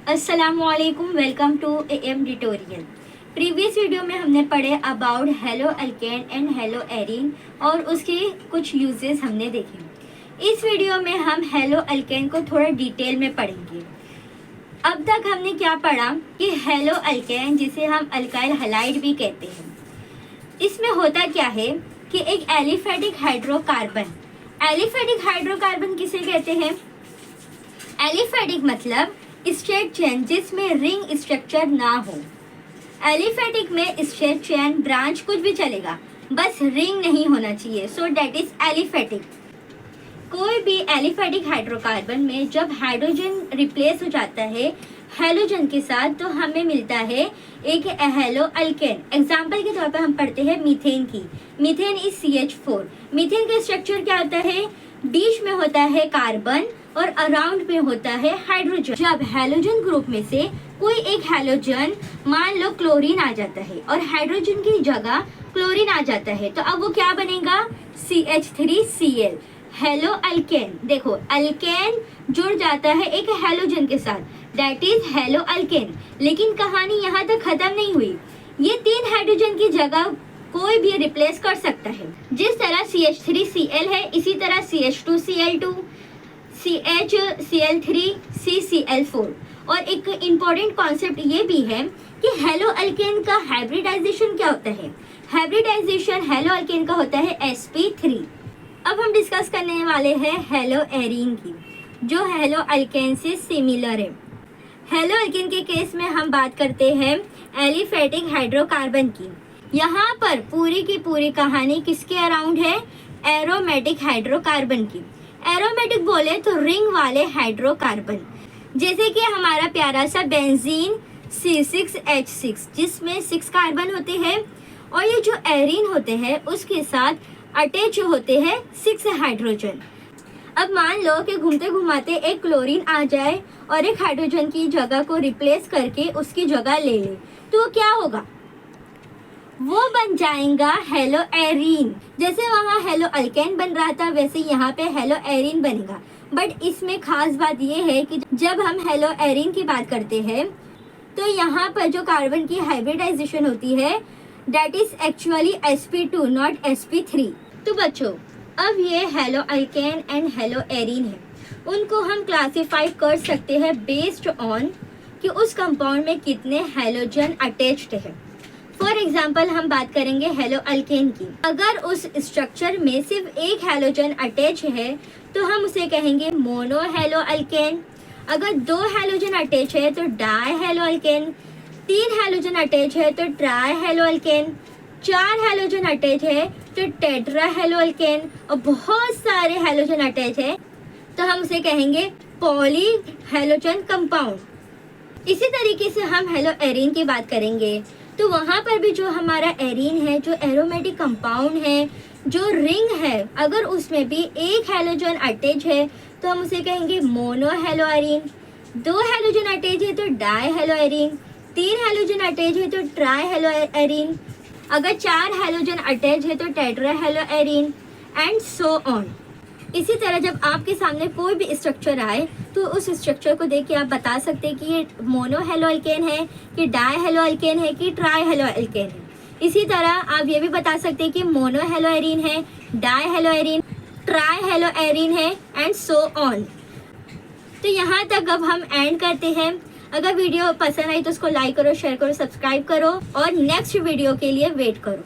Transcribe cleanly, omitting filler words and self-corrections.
अस्सलामुअलैकुम, welcome to M tutorial. Previous video में हमने पढ़े about haloalkane and haloarene और उसके कुछ यूजेस हमने देखे। इस वीडियो में हम हेलो अल्केन को थोड़ा डिटेल में पढ़ेंगे। अब तक हमने क्या पढ़ा कि हेलो अल्केन, जिसे हम अल्काइल हैलाइड भी कहते हैं, इसमें होता क्या है कि एक एलिफेटिक हाइड्रोकार्बन, एलिफेटिक हाइड्रोकार्बन किसे कहते हैं? एलिफेटिक मतलब स्ट्रेट चेन जिसमें रिंग स्ट्रक्चर ना हो। एलिफेटिक में स्ट्रेट चेन ब्रांच कुछ भी चलेगा, बस रिंग नहीं होना चाहिए, सो दैट इज एलिफेटिक। कोई भी एलिफेटिक हाइड्रोकार्बन में जब हाइड्रोजन रिप्लेस हो जाता है हेलोजन के साथ, तो हमें मिलता है एक हेलो अल्केन। एग्जाम्पल के तौर पर हम पढ़ते हैं मीथेन की। Methane is CH4। मीथेन का स्ट्रक्चर क्या होता है? बीच में होता है कार्बन और अराउंड में होता है हाइड्रोजन। जब हेलोजन ग्रुप में से कोई एक हेलोजन, मान लो क्लोरीन आ जाता है और हाइड्रोजन की जगह क्लोरीन आ जाता है, तो अब वो क्या बनेगा? CH3Cl, hello alkane. देखो, अल्केन जुड़ जाता है एक हेलोजन के साथ, दैट इज हेलो अल्केन। लेकिन कहानी यहाँ तक खत्म नहीं हुई। ये तीन हाइड्रोजन की जगह कोई भी रिप्लेस कर सकता है। जिस तरह CH3Cl है, इसी तरह CH2Cl2, CHCl3, CCl4। और एक इम्पोर्टेंट कॉन्सेप्ट ये भी है कि हेलो अल्केन का हाइब्रिडाइजेशन क्या होता है? हाइब्रिडाइजेशन हेलो अल्केन का होता है sp3। अब हम डिस्कस करने वाले हैं हेलो एरीन की, जो हेलो अल्केन से सिमिलर है। हेलो अल्केन के केस में हम बात करते हैं एलिफेटिक हाइड्रोकार्बन की। यहाँ पर पूरी की पूरी कहानी किसके अराउंड है? एरोमेटिक हाइड्रोकार्बन की। एरोमेटिक बोले तो रिंग वाले हाइड्रोकार्बन, जैसे कि हमारा प्यारा सा बेंजीन C6H6, जिसमें 6 कार्बन होते हैं, और ये जो एरीन होते हैं उसके साथ अटैच होते हैं 6 हाइड्रोजन। अब मान लो कि घूमते घुमाते एक क्लोरीन आ जाए और एक हाइड्रोजन की जगह को रिप्लेस करके उसकी जगह ले ले, तो क्या होगा? वो बन जाएगा हेलो एरीन। जैसे वहाँ हेलो अल्केन बन रहा था, वैसे यहाँ पे हेलो एरीन बनेगा। बट इसमें खास बात ये है कि जब हम हेलो एरीन की बात करते हैं, तो यहाँ पर जो कार्बन की हाइब्रिडाइजेशन होती है, that is actually sp2 not sp3। तो बच्चों, अब ये hello alkane and hello arene है, उनको हम क्लासीफाई कर सकते हैं बेस्ड ऑन कि उस कंपाउंड में कितने हेलोजन अटैच्ड है। फॉर एग्जाम्पल हम बात करेंगे हेलो अल्केन की। अगर उस स्ट्रक्चर में सिर्फ एक हेलोजन अटैच है, तो हम उसे कहेंगे मोनो हेलो अल्केन। अगर 2 हेलोजन अटैच है तो die hello alkane, 3 halogen attach है तो try hello alkane, 4 halogen attach है तो टेट्रा हेलो अल्केन, और बहुत सारे हेलोजन अटैच है तो हम उसे कहेंगे पॉली हेलोजन कंपाउंड। इसी तरीके से हम हेलो एरीन की बात करेंगे, तो वहाँ पर भी जो हमारा एरीन है, जो एरोमेटिक कंपाउंड है, जो रिंग है, अगर उसमें भी एक हेलोजन अटैच है तो हम उसे कहेंगे mono hello arene. 2 halogen attach है तो die hello arene, 3 halogen attach है तो ट्राई हेलो एरीन, अगर 4 हेलोजन अटैच है तो tetra hello arene, and so on. इसी तरह जब आपके सामने कोई भी स्ट्रक्चर आए, तो उस स्ट्रक्चर को देख के आप बता सकते हैं कि ये मोनो हेलो अल्केन है, कि डाई हेलो अल्केन है, कि ट्राई हेलो अल्केन है। इसी तरह आप ये भी बता सकते हैं कि मोनो हेलो एरीन है, die hello arene, try hello arene है, एंड सो ऑन। तो यहाँ तक अब हम एंड करते हैं। अगर वीडियो पसंद आई तो उसको लाइक करो, शेयर करो, सब्सक्राइब करो और नेक्स्ट वीडियो के लिए वेट करो।